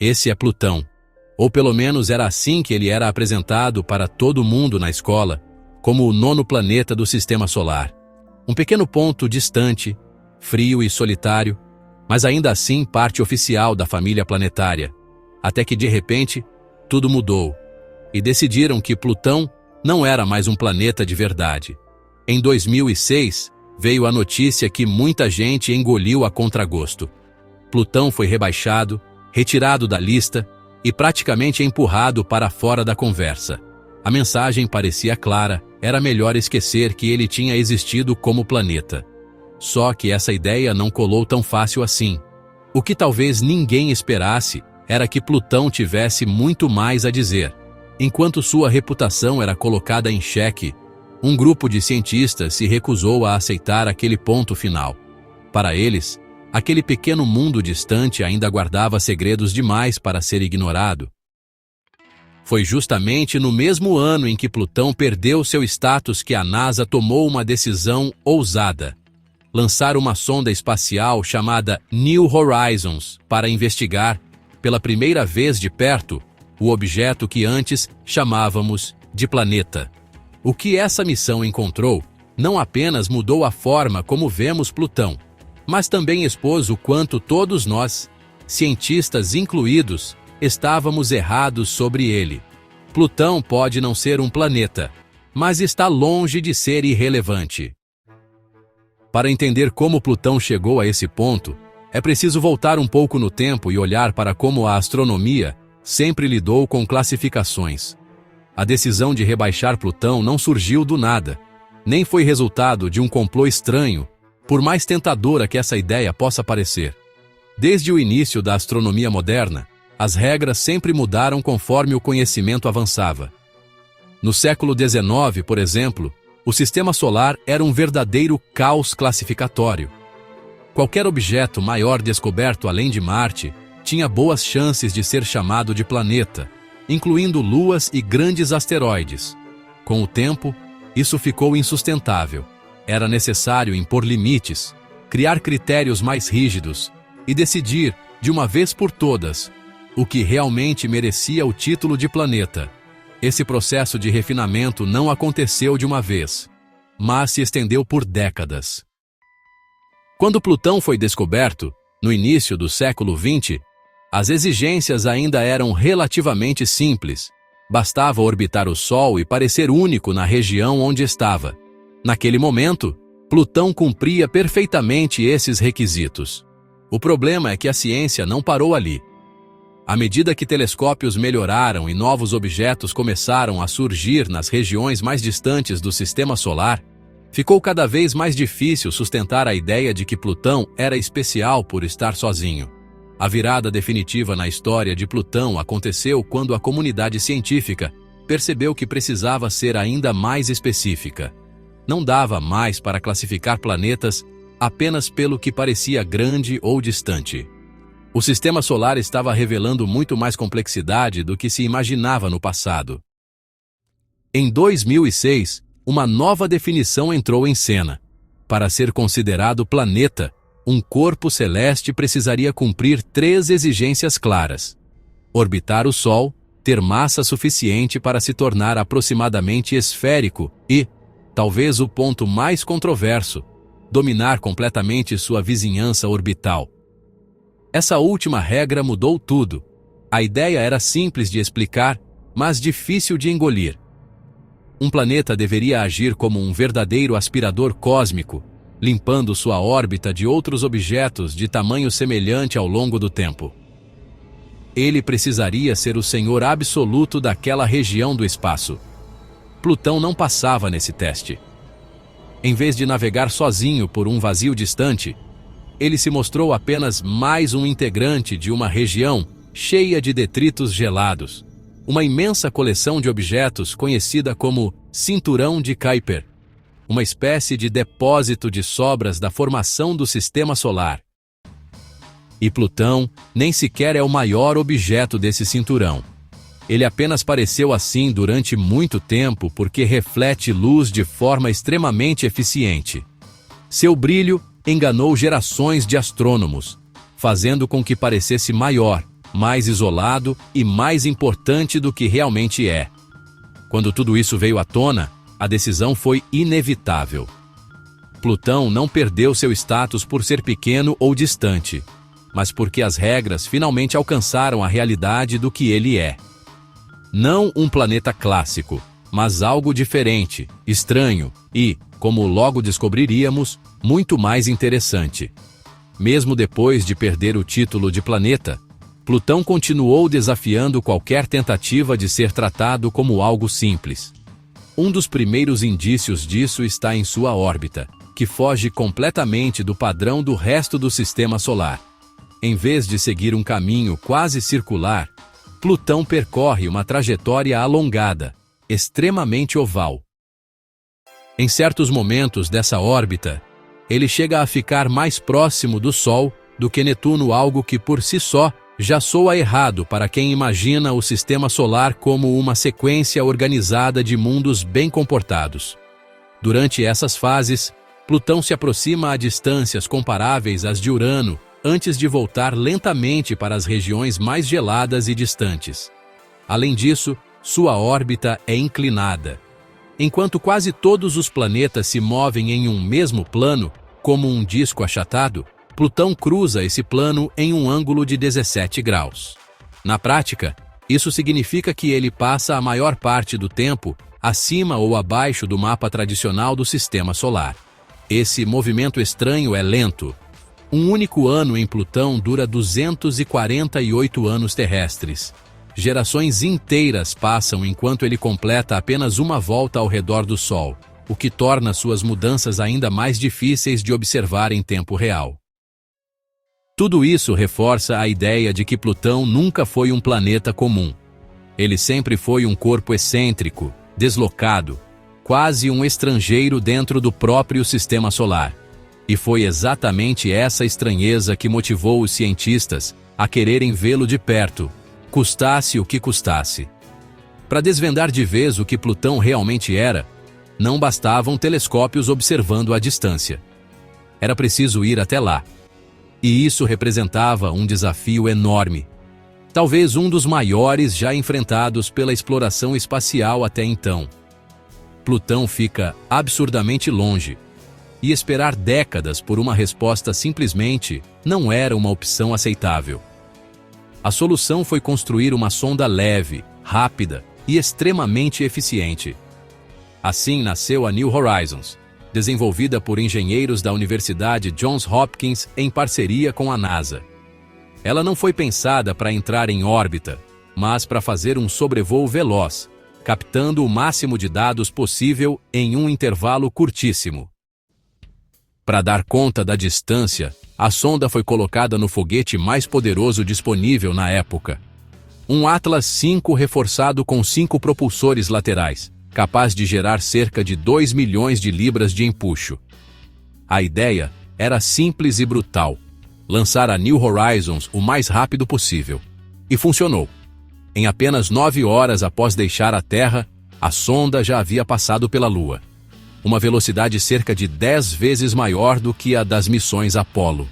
Esse é Plutão. Ou pelo menos era assim que ele era apresentado para todo mundo na escola, como o nono planeta do Sistema Solar. Um pequeno ponto distante, frio e solitário, mas ainda assim parte oficial da família planetária. Até que de repente, tudo mudou, e decidiram que Plutão não era mais um planeta de verdade. Em 2006, veio a notícia que muita gente engoliu a contragosto. Plutão foi rebaixado, retirado da lista e praticamente empurrado para fora da conversa. A mensagem parecia clara, era melhor esquecer que ele tinha existido como planeta. Só que essa ideia não colou tão fácil assim. O que talvez ninguém esperasse era que Plutão tivesse muito mais a dizer. Enquanto sua reputação era colocada em xeque, um grupo de cientistas se recusou a aceitar aquele ponto final. Para eles, aquele pequeno mundo distante ainda guardava segredos demais para ser ignorado. Foi justamente no mesmo ano em que Plutão perdeu seu status que a NASA tomou uma decisão ousada: lançar uma sonda espacial chamada New Horizons para investigar, pela primeira vez de perto, o objeto que antes chamávamos de planeta. O que essa missão encontrou não apenas mudou a forma como vemos Plutão, mas também expôs o quanto todos nós, cientistas incluídos, estávamos errados sobre ele. Plutão pode não ser um planeta, mas está longe de ser irrelevante. Para entender como Plutão chegou a esse ponto, é preciso voltar um pouco no tempo e olhar para como a astronomia sempre lidou com classificações. A decisão de rebaixar Plutão não surgiu do nada, nem foi resultado de um complô estranho, por mais tentadora que essa ideia possa parecer. Desde o início da astronomia moderna, as regras sempre mudaram conforme o conhecimento avançava. No século XIX, por exemplo, o Sistema Solar era um verdadeiro caos classificatório. Qualquer objeto maior descoberto além de Marte tinha boas chances de ser chamado de planeta, incluindo luas e grandes asteroides. Com o tempo, isso ficou insustentável. Era necessário impor limites, criar critérios mais rígidos e decidir, de uma vez por todas, o que realmente merecia o título de planeta. Esse processo de refinamento não aconteceu de uma vez, mas se estendeu por décadas. Quando Plutão foi descoberto, no início do século XX, as exigências ainda eram relativamente simples. Bastava orbitar o Sol e parecer único na região onde estava. Naquele momento, Plutão cumpria perfeitamente esses requisitos. O problema é que a ciência não parou ali. À medida que telescópios melhoraram e novos objetos começaram a surgir nas regiões mais distantes do Sistema Solar, ficou cada vez mais difícil sustentar a ideia de que Plutão era especial por estar sozinho. A virada definitiva na história de Plutão aconteceu quando a comunidade científica percebeu que precisava ser ainda mais específica. Não dava mais para classificar planetas apenas pelo que parecia grande ou distante. O Sistema Solar estava revelando muito mais complexidade do que se imaginava no passado. Em 2006, uma nova definição entrou em cena. Para ser considerado planeta, um corpo celeste precisaria cumprir 3 exigências claras: orbitar o Sol, ter massa suficiente para se tornar aproximadamente esférico e, talvez o ponto mais controverso, dominar completamente sua vizinhança orbital. Essa última regra mudou tudo. A ideia era simples de explicar, mas difícil de engolir. Um planeta deveria agir como um verdadeiro aspirador cósmico, limpando sua órbita de outros objetos de tamanho semelhante ao longo do tempo. Ele precisaria ser o senhor absoluto daquela região do espaço. Plutão não passava nesse teste. Em vez de navegar sozinho por um vazio distante, ele se mostrou apenas mais um integrante de uma região cheia de detritos gelados, uma imensa coleção de objetos conhecida como Cinturão de Kuiper, uma espécie de depósito de sobras da formação do Sistema Solar. E Plutão nem sequer é o maior objeto desse cinturão. Ele apenas pareceu assim durante muito tempo porque reflete luz de forma extremamente eficiente. Seu brilho enganou gerações de astrônomos, fazendo com que parecesse maior, mais isolado e mais importante do que realmente é. Quando tudo isso veio à tona, a decisão foi inevitável. Plutão não perdeu seu status por ser pequeno ou distante, mas porque as regras finalmente alcançaram a realidade do que ele é. Não um planeta clássico, mas algo diferente, estranho e, como logo descobriríamos, muito mais interessante. Mesmo depois de perder o título de planeta, Plutão continuou desafiando qualquer tentativa de ser tratado como algo simples. Um dos primeiros indícios disso está em sua órbita, que foge completamente do padrão do resto do sistema solar. Em vez de seguir um caminho quase circular, Plutão percorre uma trajetória alongada, extremamente oval. Em certos momentos dessa órbita, ele chega a ficar mais próximo do Sol do que Netuno, algo que por si só já soa errado para quem imagina o sistema solar como uma sequência organizada de mundos bem comportados. Durante essas fases, Plutão se aproxima a distâncias comparáveis às de Urano, antes de voltar lentamente para as regiões mais geladas e distantes. Além disso, sua órbita é inclinada. Enquanto quase todos os planetas se movem em um mesmo plano, como um disco achatado, Plutão cruza esse plano em um ângulo de 17 graus. Na prática, isso significa que ele passa a maior parte do tempo acima ou abaixo do mapa tradicional do sistema solar. Esse movimento estranho é lento. Um único ano em Plutão dura 248 anos terrestres. Gerações inteiras passam enquanto ele completa apenas uma volta ao redor do Sol, o que torna suas mudanças ainda mais difíceis de observar em tempo real. Tudo isso reforça a ideia de que Plutão nunca foi um planeta comum. Ele sempre foi um corpo excêntrico, deslocado, quase um estrangeiro dentro do próprio sistema solar. E foi exatamente essa estranheza que motivou os cientistas a quererem vê-lo de perto, custasse o que custasse. Para desvendar de vez o que Plutão realmente era, não bastavam telescópios observando à distância. Era preciso ir até lá. E isso representava um desafio enorme. Talvez um dos maiores já enfrentados pela exploração espacial até então. Plutão fica absurdamente longe, e esperar décadas por uma resposta simplesmente não era uma opção aceitável. A solução foi construir uma sonda leve, rápida e extremamente eficiente. Assim nasceu a New Horizons, desenvolvida por engenheiros da Universidade Johns Hopkins em parceria com a NASA. Ela não foi pensada para entrar em órbita, mas para fazer um sobrevoo veloz, captando o máximo de dados possível em um intervalo curtíssimo. Para dar conta da distância, a sonda foi colocada no foguete mais poderoso disponível na época. Um Atlas V reforçado com 5 propulsores laterais, capaz de gerar cerca de 2 milhões de libras de empuxo. A ideia era simples e brutal: lançar a New Horizons o mais rápido possível. E funcionou. Em apenas 9 horas após deixar a Terra, a sonda já havia passado pela Lua. Uma velocidade cerca de 10 vezes maior do que a das missões Apollo.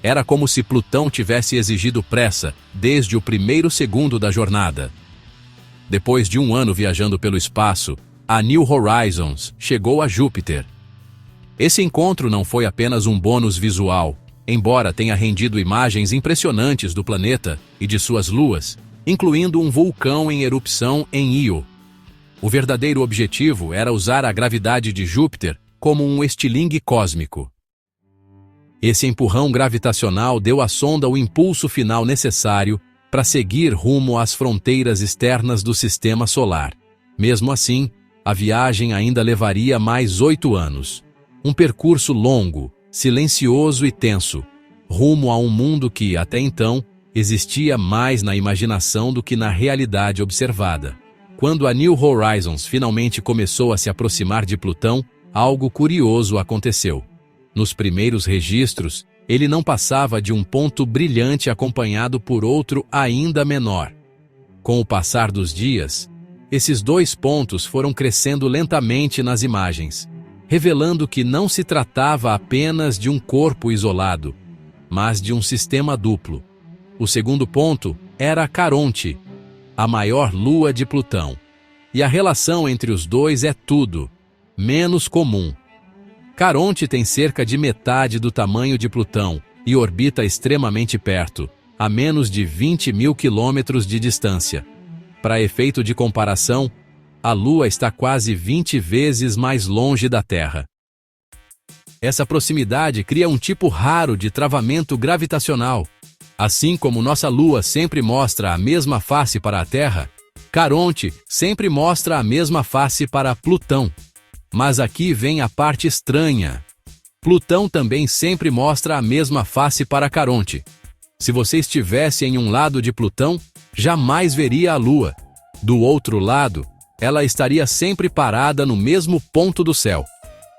Era como se Plutão tivesse exigido pressa desde o primeiro segundo da jornada. Depois de um ano viajando pelo espaço, a New Horizons chegou a Júpiter. Esse encontro não foi apenas um bônus visual, embora tenha rendido imagens impressionantes do planeta e de suas luas, incluindo um vulcão em erupção em Io. O verdadeiro objetivo era usar a gravidade de Júpiter como um estilingue cósmico. Esse empurrão gravitacional deu à sonda o impulso final necessário para seguir rumo às fronteiras externas do sistema solar. Mesmo assim, a viagem ainda levaria mais 8 anos. Um percurso longo, silencioso e tenso, rumo a um mundo que, até então, existia mais na imaginação do que na realidade observada. Quando a New Horizons finalmente começou a se aproximar de Plutão, algo curioso aconteceu. Nos primeiros registros, ele não passava de um ponto brilhante acompanhado por outro ainda menor. Com o passar dos dias, esses 2 pontos foram crescendo lentamente nas imagens, revelando que não se tratava apenas de um corpo isolado, mas de um sistema duplo. O segundo ponto, era Caronte, a maior lua de Plutão. E a relação entre os dois é tudo, menos comum. Caronte tem cerca de metade do tamanho de Plutão e orbita extremamente perto, a menos de 20.000 quilômetros de distância. Para efeito de comparação, a Lua está quase 20 vezes mais longe da Terra. Essa proximidade cria um tipo raro de travamento gravitacional. Assim como nossa Lua sempre mostra a mesma face para a Terra, Caronte sempre mostra a mesma face para Plutão. Mas aqui vem a parte estranha. Plutão também sempre mostra a mesma face para Caronte. Se você estivesse em um lado de Plutão, jamais veria a Lua. Do outro lado, ela estaria sempre parada no mesmo ponto do céu.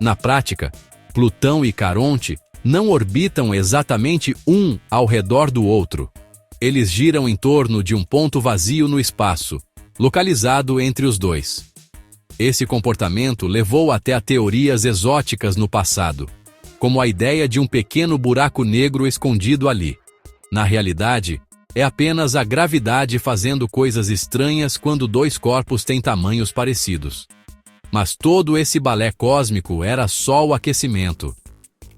Na prática, Plutão e Caronte não orbitam exatamente um ao redor do outro. Eles giram em torno de um ponto vazio no espaço, localizado entre os dois. Esse comportamento levou até a teorias exóticas no passado, como a ideia de um pequeno buraco negro escondido ali. Na realidade, é apenas a gravidade fazendo coisas estranhas quando dois corpos têm tamanhos parecidos. Mas todo esse balé cósmico era só o aquecimento.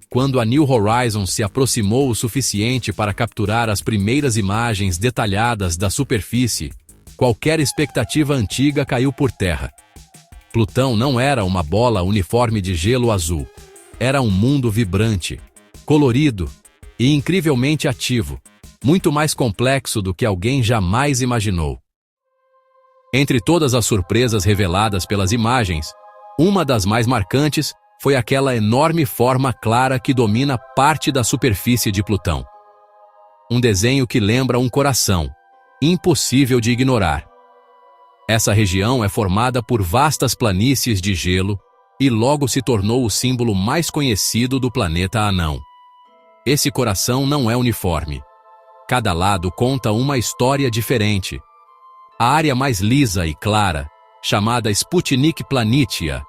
Quando a New Horizons se aproximou o suficiente para capturar as primeiras imagens detalhadas da superfície, qualquer expectativa antiga caiu por terra. Plutão não era uma bola uniforme de gelo azul. Era um mundo vibrante, colorido e incrivelmente ativo, muito mais complexo do que alguém jamais imaginou. Entre todas as surpresas reveladas pelas imagens, uma das mais marcantes foi aquela enorme forma clara que domina parte da superfície de Plutão. Um desenho que lembra um coração, impossível de ignorar. Essa região é formada por vastas planícies de gelo e logo se tornou o símbolo mais conhecido do planeta anão. Esse coração não é uniforme. Cada lado conta uma história diferente. A área mais lisa e clara, chamada Sputnik Planitia,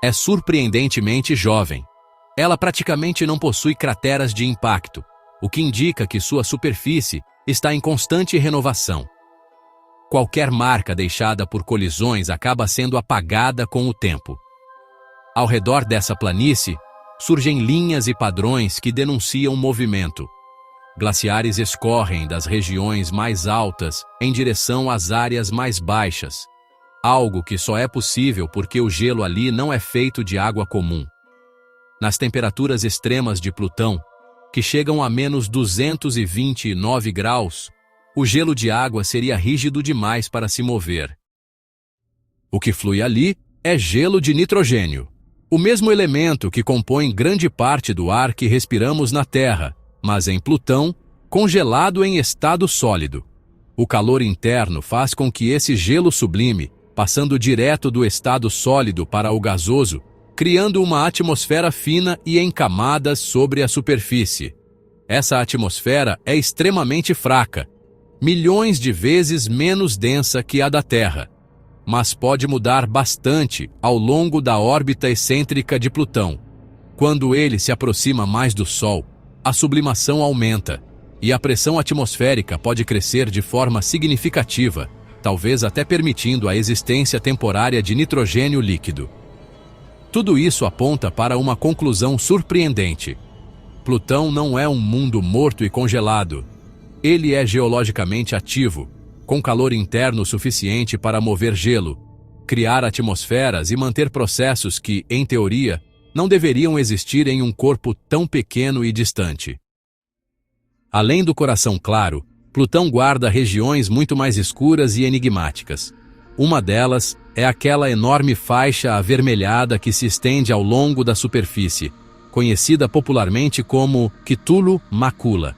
é surpreendentemente jovem. Ela praticamente não possui crateras de impacto, o que indica que sua superfície está em constante renovação. Qualquer marca deixada por colisões acaba sendo apagada com o tempo. Ao redor dessa planície, surgem linhas e padrões que denunciam movimento. Glaciares escorrem das regiões mais altas em direção às áreas mais baixas, algo que só é possível porque o gelo ali não é feito de água comum. Nas temperaturas extremas de Plutão, que chegam a menos 229 graus, o gelo de água seria rígido demais para se mover. O que flui ali é gelo de nitrogênio, o mesmo elemento que compõe grande parte do ar que respiramos na Terra, mas em Plutão, congelado em estado sólido. O calor interno faz com que esse gelo sublime, passando direto do estado sólido para o gasoso, criando uma atmosfera fina e em camadas sobre a superfície. Essa atmosfera é extremamente fraca, milhões de vezes menos densa que a da Terra, mas pode mudar bastante ao longo da órbita excêntrica de Plutão. Quando ele se aproxima mais do Sol, a sublimação aumenta, e a pressão atmosférica pode crescer de forma significativa, talvez até permitindo a existência temporária de nitrogênio líquido. Tudo isso aponta para uma conclusão surpreendente. Plutão não é um mundo morto e congelado. Ele é geologicamente ativo, com calor interno suficiente para mover gelo, criar atmosferas e manter processos que, em teoria, não deveriam existir em um corpo tão pequeno e distante. Além do coração claro, Plutão guarda regiões muito mais escuras e enigmáticas. Uma delas é aquela enorme faixa avermelhada que se estende ao longo da superfície, conhecida popularmente como Cthulhu Macula.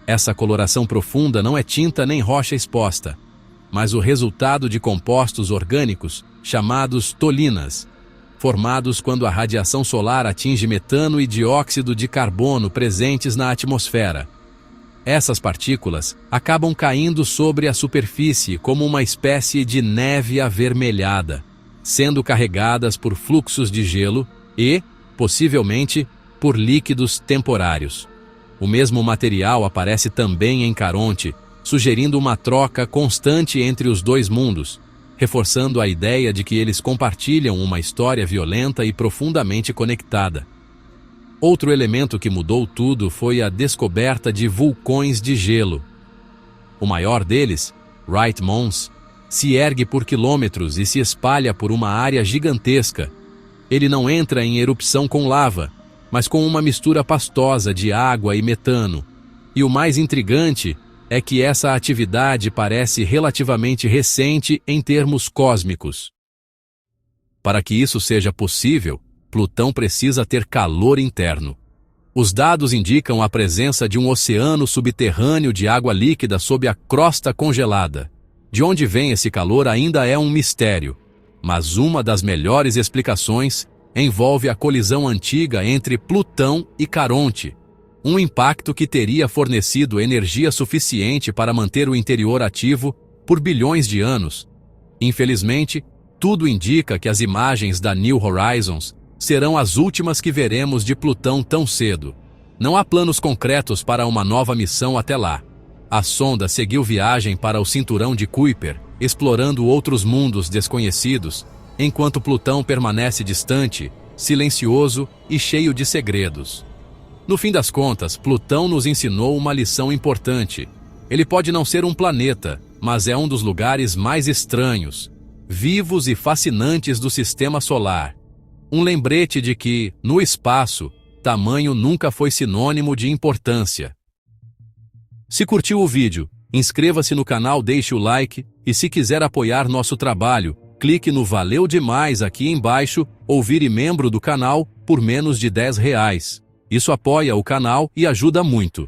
Essa coloração profunda não é tinta nem rocha exposta, mas o resultado de compostos orgânicos chamados tolinas, formados quando a radiação solar atinge metano e dióxido de carbono presentes na atmosfera. Essas partículas acabam caindo sobre a superfície como uma espécie de neve avermelhada, sendo carregadas por fluxos de gelo e, possivelmente, por líquidos temporários. O mesmo material aparece também em Caronte, sugerindo uma troca constante entre os dois mundos, reforçando a ideia de que eles compartilham uma história violenta e profundamente conectada. Outro elemento que mudou tudo foi a descoberta de vulcões de gelo. O maior deles, White Mons, se ergue por quilômetros e se espalha por uma área gigantesca. Ele não entra em erupção com lava, mas com uma mistura pastosa de água e metano. E o mais intrigante é que essa atividade parece relativamente recente em termos cósmicos. Para que isso seja possível, Plutão precisa ter calor interno. Os dados indicam a presença de um oceano subterrâneo de água líquida sob a crosta congelada. De onde vem esse calor ainda é um mistério, mas uma das melhores explicações envolve a colisão antiga entre Plutão e Caronte, um impacto que teria fornecido energia suficiente para manter o interior ativo por bilhões de anos. Infelizmente, tudo indica que as imagens da New Horizons serão as últimas que veremos de Plutão tão cedo. Não há planos concretos para uma nova missão até lá. A sonda seguiu viagem para o cinturão de Kuiper, explorando outros mundos desconhecidos, enquanto Plutão permanece distante, silencioso e cheio de segredos. No fim das contas, Plutão nos ensinou uma lição importante. Ele pode não ser um planeta, mas é um dos lugares mais estranhos, vivos e fascinantes do Sistema Solar. Um lembrete de que, no espaço, tamanho nunca foi sinônimo de importância. Se curtiu o vídeo, inscreva-se no canal, deixe o like e se quiser apoiar nosso trabalho, clique no Valeu Demais aqui embaixo ou vire membro do canal por menos de R$10. Isso apoia o canal e ajuda muito.